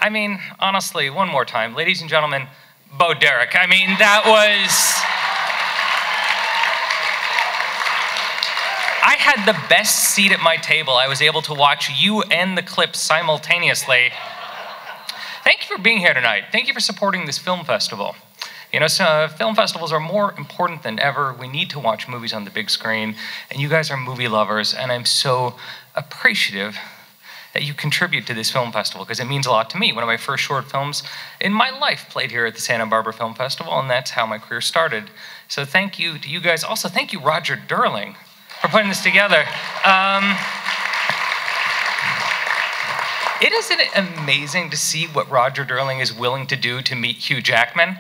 I mean, honestly, one more time. Ladies and gentlemen, Bo Derek. I mean, that was... I had the best seat at my table. I was able to watch you and the clip simultaneously. Thank you for being here tonight. Thank you for supporting this film festival. You know, film festivals are more important than ever. We need to watch movies on the big screen, and you guys are movie lovers, and I'm so appreciative that you contribute to this film festival, because it means a lot to me. One of my first short films in my life played here at the Santa Barbara Film Festival, and that's how my career started. So thank you to you guys. Also, thank you, Roger Durling, for putting this together. Isn't it amazing to see what Roger Durling is willing to do to meet Hugh Jackman?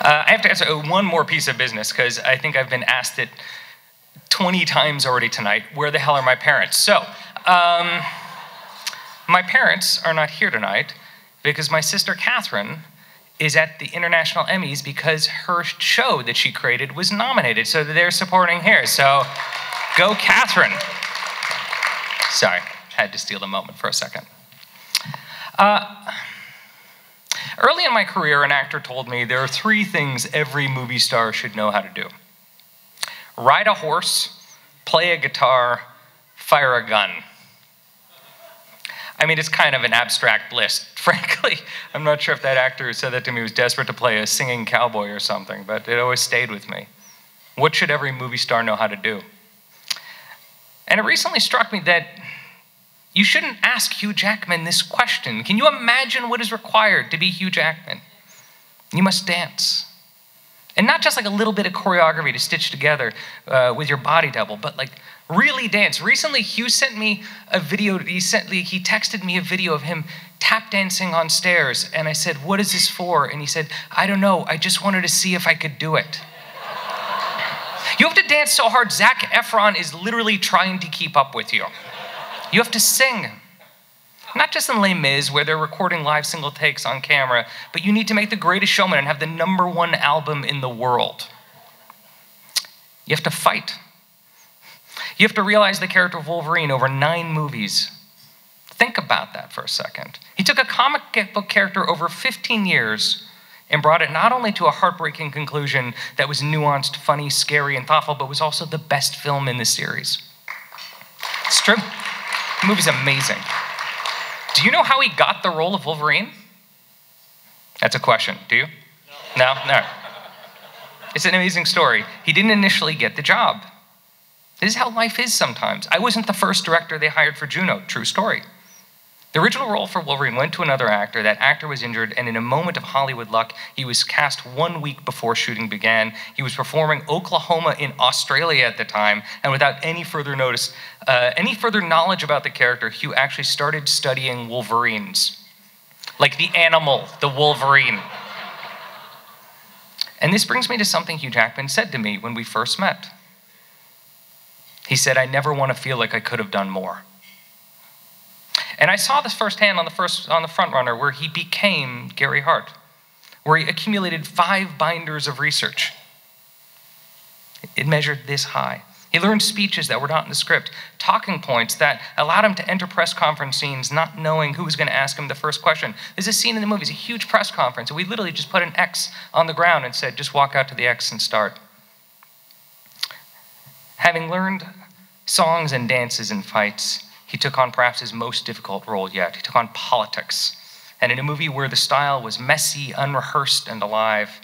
I have to answer one more piece of business, because I think I've been asked it 20 times already tonight. Where the hell are my parents? So, my parents are not here tonight because my sister Catherine is at the International Emmys because her show that she created was nominated, so they're supporting here. So, go Catherine. Sorry, had to steal the moment for a second. Early in my career, an actor told me there are 3 things every movie star should know how to do: ride a horse, play a guitar, fire a gun. I mean, it's kind of an abstract list, frankly. I'm not sure if that actor who said that to me was desperate to play a singing cowboy or something, but it always stayed with me. What should every movie star know how to do? And it recently struck me that you shouldn't ask Hugh Jackman this question. Can you imagine what is required to be Hugh Jackman? You must dance. And not just like a little bit of choreography to stitch together with your body double, but like really dance. Recently, Hugh sent me a video. He texted me a video of him tap dancing on stairs. And I said, "What is this for?" And he said, "I don't know. I just wanted to see if I could do it." You have to dance so hard, Zac Efron is literally trying to keep up with you. You have to sing. Not just in Les Mis, where they're recording live single takes on camera, but you need to make The Greatest Showman and have the #1 album in the world. You have to fight. You have to realize the character of Wolverine over 9 movies. Think about that for a second. He took a comic book character over 15 years and brought it not only to a heartbreaking conclusion that was nuanced, funny, scary, and thoughtful, but was also the best film in the series. It's true. The movie's amazing. Do you know how he got the role of Wolverine? That's a question. Do you? No? No. It's an amazing story. He didn't initially get the job. This is how life is sometimes. I wasn't the first director they hired for Juno. True story. The original role for Wolverine went to another actor. That actor was injured, and in a moment of Hollywood luck, he was cast 1 week before shooting began. He was performing Oklahoma in Australia at the time, and without any further knowledge about the character, Hugh actually started studying wolverines. Like the animal, the wolverine. And this brings me to something Hugh Jackman said to me when we first met. He said, "I never want to feel like I could have done more." And I saw this firsthand on the Front Runner, where he became Gary Hart, where he accumulated 5 binders of research. It measured this high. He learned speeches that were not in the script, talking points that allowed him to enter press conference scenes not knowing who was going to ask him the first question. There's a scene in the movie, it's a huge press conference, and we literally just put an X on the ground and said, "Just walk out to the X and start." Having learned songs and dances and fights, he took on perhaps his most difficult role yet. He took on politics. And in a movie where the style was messy, unrehearsed, and alive,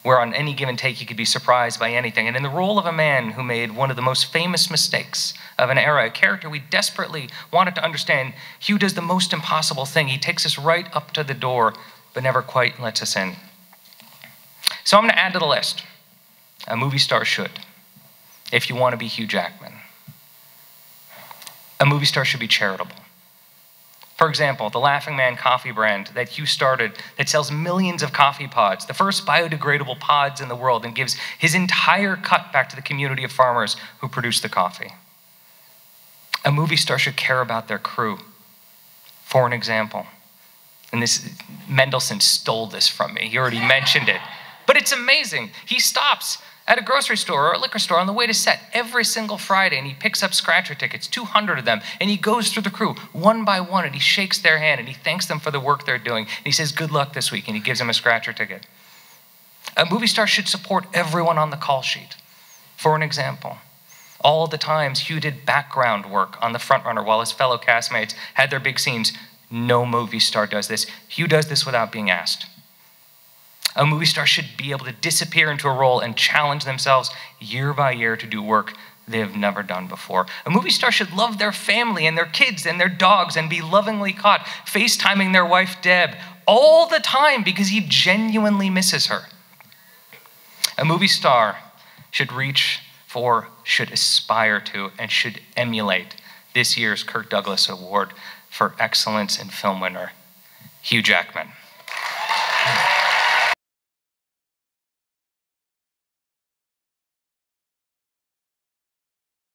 where on any given take he could be surprised by anything. And in the role of a man who made one of the most famous mistakes of an era, a character we desperately wanted to understand, Hugh does the most impossible thing. He takes us right up to the door, but never quite lets us in. So I'm going to add to the list. A movie star should, if you want to be Hugh Jackman. A movie star should be charitable. For example, the Laughing Man coffee brand that Hugh started that sells millions of coffee pods, the first biodegradable pods in the world, and gives his entire cut back to the community of farmers who produce the coffee. A movie star should care about their crew. For an example, and Mendelsohn stole this from me. He already mentioned it. But it's amazing. He stops At a grocery store or a liquor store on the way to set every single Friday, and he picks up scratcher tickets, 200 of them, and he goes through the crew one by one, and he shakes their hand, and he thanks them for the work they're doing, and he says, good luck this week, and he gives them a scratcher ticket. A movie star should support everyone on the call sheet. For an example, all the times Hugh did background work on The Frontrunner while his fellow castmates had their big scenes, no movie star does this. Hugh does this without being asked. A movie star should be able to disappear into a role and challenge themselves year by year to do work they have never done before. A movie star should love their family and their kids and their dogs and be lovingly caught FaceTiming their wife, Deb, all the time because he genuinely misses her. A movie star should reach for, should aspire to, and should emulate this year's Kirk Douglas Award for Excellence in Film winner, Hugh Jackman.